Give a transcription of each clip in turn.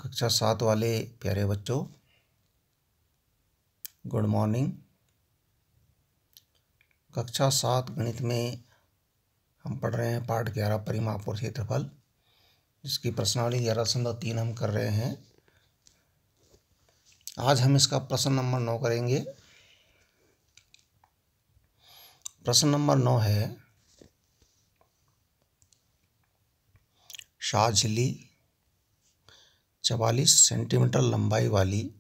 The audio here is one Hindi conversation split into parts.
कक्षा 7 वाले प्यारे बच्चों, गुड मॉर्निंग। कक्षा 7 गणित में हम पढ़ रहे हैं पाठ 11 परिमाप और क्षेत्रफल, जिसकी प्रश्नावली 11.3 हम कर रहे हैं। आज हम इसका प्रश्न नंबर 9 करेंगे। प्रश्न नंबर 9 है, शाझली 44 सेंटीमीटर लंबाई वाली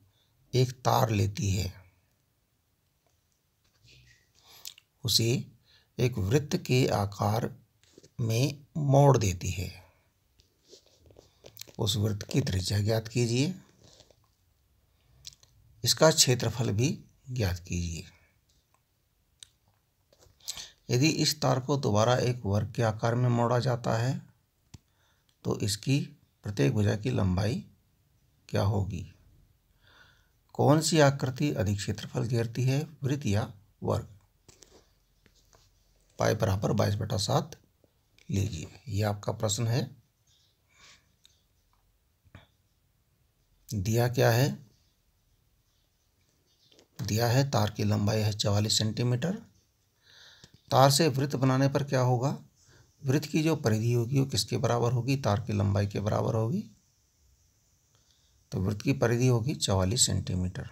एक तार लेती है, उसे एक वृत्त के आकार में मोड़ देती है। उस वृत्त की त्रिज्या ज्ञात कीजिए, इसका क्षेत्रफल भी ज्ञात कीजिए। यदि इस तार को दोबारा एक वर्ग के आकार में मोड़ा जाता है तो इसकी प्रत्येक भुजा की लंबाई क्या होगी? कौन सी आकृति अधिक क्षेत्रफल घेरती है, वृत्त या वर्ग? पाई बराबर 22/7 लीजिए। यह आपका प्रश्न है। दिया क्या है? दिया है तार की लंबाई है 44 सेंटीमीटर। तार से वृत्त बनाने पर क्या होगा? वृत्त की जो परिधि होगी वो किसके बराबर होगी? तार की लंबाई के बराबर होगी। तो वृत्त की परिधि होगी 44 सेंटीमीटर।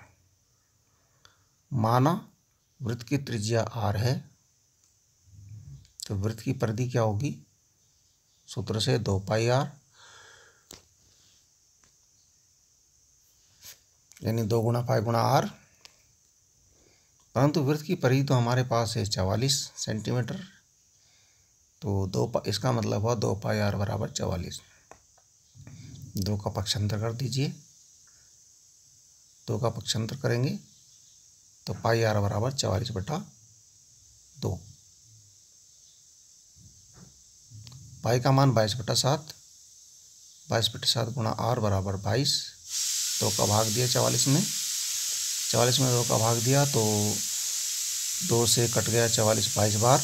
माना वृत्त की त्रिज्या r है, तो वृत्त की परिधि क्या होगी? सूत्र से 2πr, यानी 2 गुणा पाई गुणा r। परंतु वृत्त की परिधि तो हमारे पास है 44 सेंटीमीटर, तो इसका मतलब हुआ 2πr बराबर 44। 2 का पक्षांतर कर दीजिए। 2 का पक्षांतर करेंगे तो πr बराबर 44/2। पाई का मान 22/7, 22/7 गुणा r बराबर 22। 2 का भाग दिया 44 में, 44 में 2 का भाग दिया तो 2 से कट गया 44 22 बार,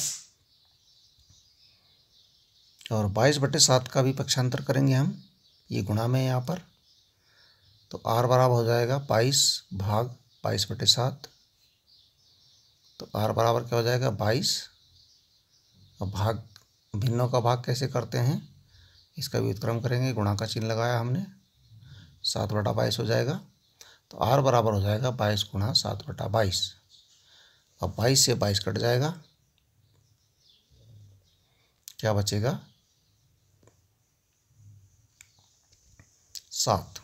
और 22/7 का भी पक्षांतर करेंगे हम, ये गुणा में यहाँ पर, तो r बराबर हो जाएगा 22 भाग 22/7। तो r बराबर क्या हो जाएगा? 22। और भाग, भिन्नों का भाग कैसे करते हैं? इसका व्युत्क्रम करेंगे, गुणा का चिन्ह लगाया हमने, 7/22 हो जाएगा। तो r बराबर हो जाएगा 22 गुणा 7/22। अब 22 से 22 कट जाएगा, क्या बचेगा? 7।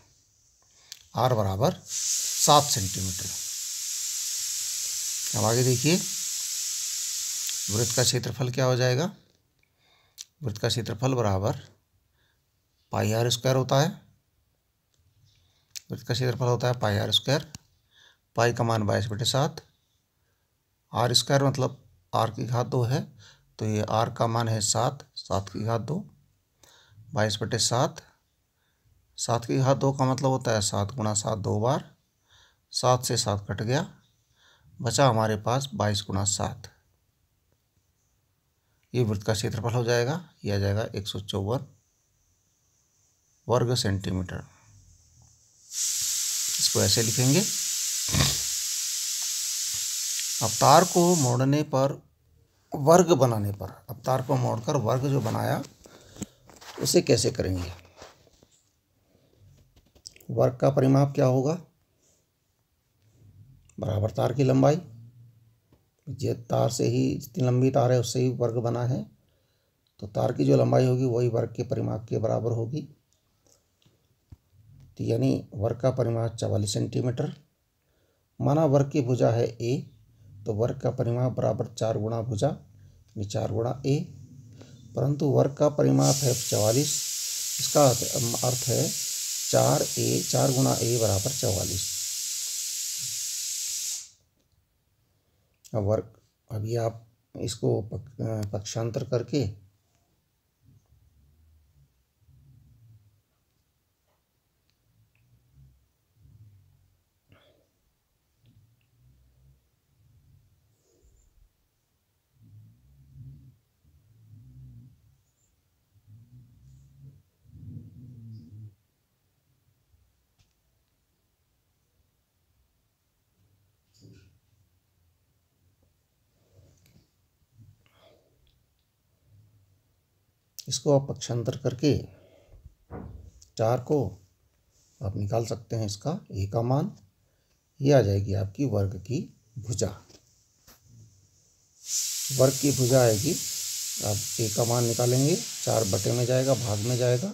r बराबर 7 सेंटीमीटर। अब आगे देखिए, वृत्त का क्षेत्रफल क्या हो जाएगा? वृत्त का क्षेत्रफल बराबर πr² होता है। वृत्त का क्षेत्रफल होता है πr²। पाई का मान 22/7, r² मतलब r की घात 2 है, तो ये r का मान है 7, 7 की घात 2, 22/7। 7 की घात 2 का मतलब होता है 7 गुणा 7 2 बार, 7 से 7 कट गया, बचा हमारे पास 22 गुणा 7। ये वृत्त का क्षेत्रफल हो जाएगा, यह आ जाएगा 154 वर्ग सेंटीमीटर। इसको ऐसे लिखेंगे। अब तार को मोड़ने पर, वर्ग बनाने पर, अब तार को मोड़कर वर्ग जो बनाया उसे कैसे करेंगे? वर्ग का परिमाप क्या होगा? बराबर तार की लंबाई। ये तार से ही, जितनी लंबी तार है उससे ही वर्ग बना है, तो तार की जो लंबाई होगी वही वर्ग के परिमाप के बराबर होगी। तो यानी वर्ग का परिमाप 44 सेंटीमीटर। माना वर्ग की भुजा है a, तो वर्ग का परिमाप बराबर 4 गुणा भुजा, यानी 4 गुणा a। परंतु वर्ग का परिमाप है 44, इसका अर्थ है 4 गुणा a बराबर 44। अब वर्ग, अभी आप इसको पक्षांतर करके इसको आप पक्षांतर करके 4 को आप निकाल सकते हैं। इसका ए का मान ये आ जाएगी आपकी वर्ग की भुजा। वर्ग की भुजा आएगी, आप ए का मान निकालेंगे, 4 बटे में जाएगा, भाग में जाएगा।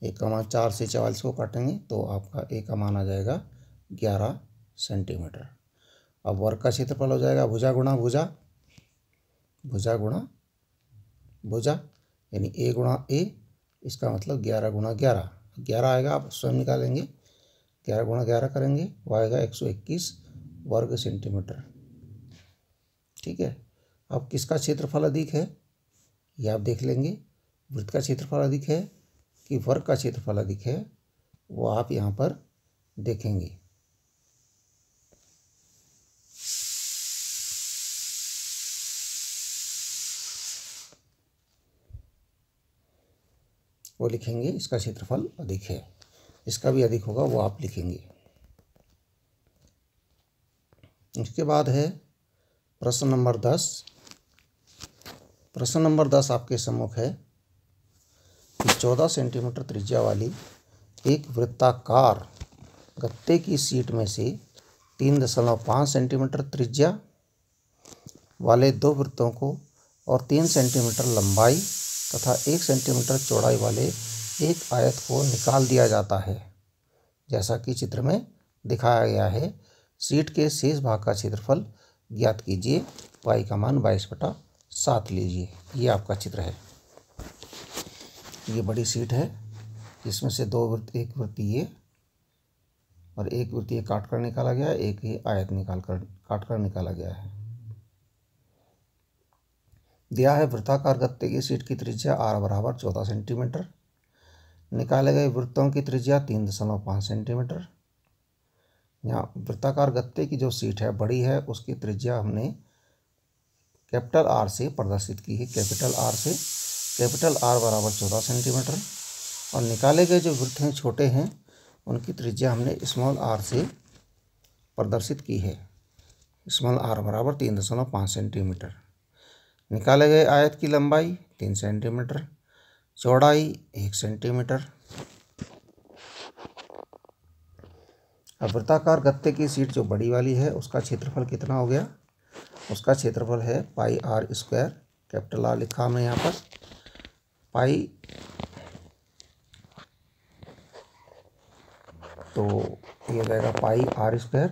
ए का मान 4 से 44 को काटेंगे तो आपका ए का मान आ जाएगा 11 सेंटीमीटर। अब वर्ग का क्षेत्रफल हो जाएगा भुजा गुणा भुजा, भुजा गुणा भुजा, यानी ए गुणा ए, इसका मतलब 11 गुणा 11, 11 आएगा, आप स्वयं निकालेंगे। 11 गुणा 11 करेंगे, वो आएगा 121 वर्ग सेंटीमीटर। ठीक है। अब किसका क्षेत्रफल अधिक है ये आप देख लेंगे। वृत्त का क्षेत्रफल अधिक है कि वर्ग का क्षेत्रफल अधिक है, वो आप यहाँ पर देखेंगे। वो लिखेंगे इसका क्षेत्रफल अधिक है, इसका भी अधिक होगा वो आप लिखेंगे। इसके बाद है प्रश्न नंबर 10। प्रश्न नंबर 10 आपके सम्मुख है कि 14 सेंटीमीटर त्रिज्या वाली एक वृत्ताकार गत्ते की शीट में से 3.5 सेंटीमीटर त्रिज्या वाले 2 वृत्तों को और 3 सेंटीमीटर लंबाई तथा 1 सेंटीमीटर चौड़ाई वाले एक आयत को निकाल दिया जाता है, जैसा कि चित्र में दिखाया गया है। शीट के शेष भाग का क्षेत्रफल ज्ञात कीजिए। पाई का मान 22/7 लीजिए। ये आपका चित्र है। ये बड़ी शीट है, इसमें से 2 वृत्त, एक वृत्त ये और एक वृत्त ये काट कर निकाला गया है, एक ये आयत काट कर निकाला गया है। दिया है वृत्ताकार गत्ते की शीट की त्रिज्या r बराबर 14 सेंटीमीटर। निकाले गए वृत्तों की त्रिज्या 3.5 सेंटीमीटर। यहाँ वृत्ताकार गत्ते की जो शीट है बड़ी है, उसकी त्रिज्या हमने कैपिटल R से प्रदर्शित की है, कैपिटल R से। कैपिटल R बराबर 14 सेंटीमीटर। और निकाले गए जो वृत्त हैं छोटे हैं, उनकी त्रिज्या हमने स्मॉल r से प्रदर्शित की है, स्मॉल r बराबर 3.5 सेंटीमीटर। निकाले गए आयत की लंबाई 3 सेंटीमीटर, चौड़ाई 1 सेंटीमीटर। अब वृत्ताकार गत्ते की शीट जो बड़ी वाली है उसका क्षेत्रफल कितना हो गया? उसका क्षेत्रफल है पाई r स्क्वायर, कैपिटल R लिखा हमने यहाँ पर। पाई तो ये हो जाएगा पाई r स्क्वायर।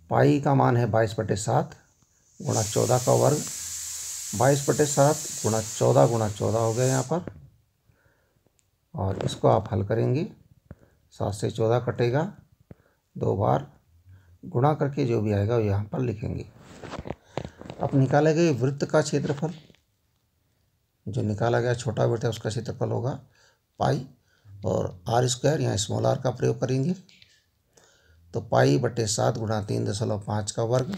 पाई का मान है 22/7 गुणा 14 का वर्ग। 22/7 गुणा 14 हो गया यहाँ पर। और इसको आप हल करेंगे, 7 से 14 कटेगा, 2 बार गुणा करके जो भी आएगा वो यहाँ पर लिखेंगे। अब निकाले गए वृत्त का क्षेत्रफल, जो निकाला गया छोटा वृत्त है उसका क्षेत्रफल होगा पाई और r स्क्वायर, यहाँ स्मॉल r का प्रयोग करेंगे। तो पाई/7 गुणा 3.5 का वर्ग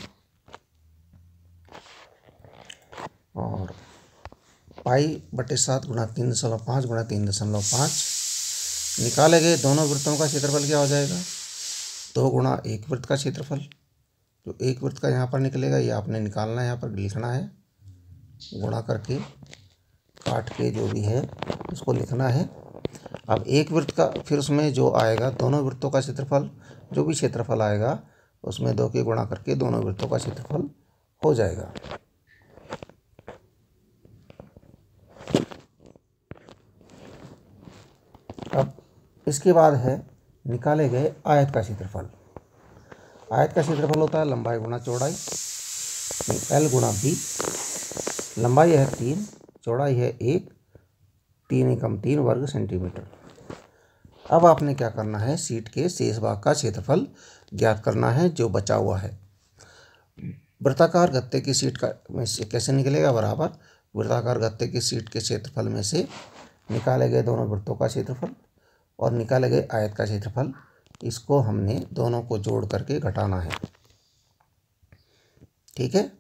और पाई/7 गुणा 3.5 गुणा 3.5। निकाले गए दोनों वृत्तों का क्षेत्रफल क्या हो जाएगा? 2 गुणा एक वृत्त का क्षेत्रफल। जो एक वृत्त का यहाँ पर निकलेगा ये आपने निकालना है, यहाँ पर लिखना है, गुणा करके काट के जो भी है उसको लिखना है। अब एक वृत्त का फिर उसमें जो आएगा दोनों वृत्तों का क्षेत्रफल, जो भी क्षेत्रफल आएगा उसमें 2 के गुणा करके दोनों वृत्तों का क्षेत्रफल हो जाएगा। अब इसके बाद है निकाले गए आयत का क्षेत्रफल। आयत का क्षेत्रफल होता है लंबाई गुणा चौड़ाई, L गुणा B। लंबाई है 3, चौड़ाई है 1, 3 एकम 3 वर्ग सेंटीमीटर। अब आपने क्या करना है, शीट के शेष भाग का क्षेत्रफल ज्ञात करना है जो बचा हुआ है। वृत्ताकार गत्ते की शीट का में से कैसे निकलेगा? बराबर वृत्ताकार गत्ते की शीट के क्षेत्रफल में से निकाले गए दोनों वृत्तों का क्षेत्रफल और निकाले गए आयत का क्षेत्रफल, इसको हमने दोनों को जोड़ करके घटाना है। ठीक है।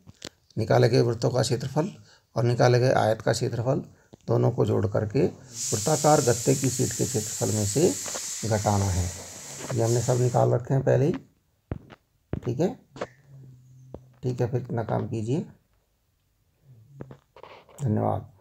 निकाले गए वृत्तों का क्षेत्रफल और निकाले गए आयत का क्षेत्रफल दोनों को जोड़ करके वृत्ताकार गत्ते की शीट के क्षेत्रफल में से घटाना है। ये हमने सब निकाल रखे हैं पहले ही। ठीक है, ठीक है, फिर अपना काम कीजिए। धन्यवाद।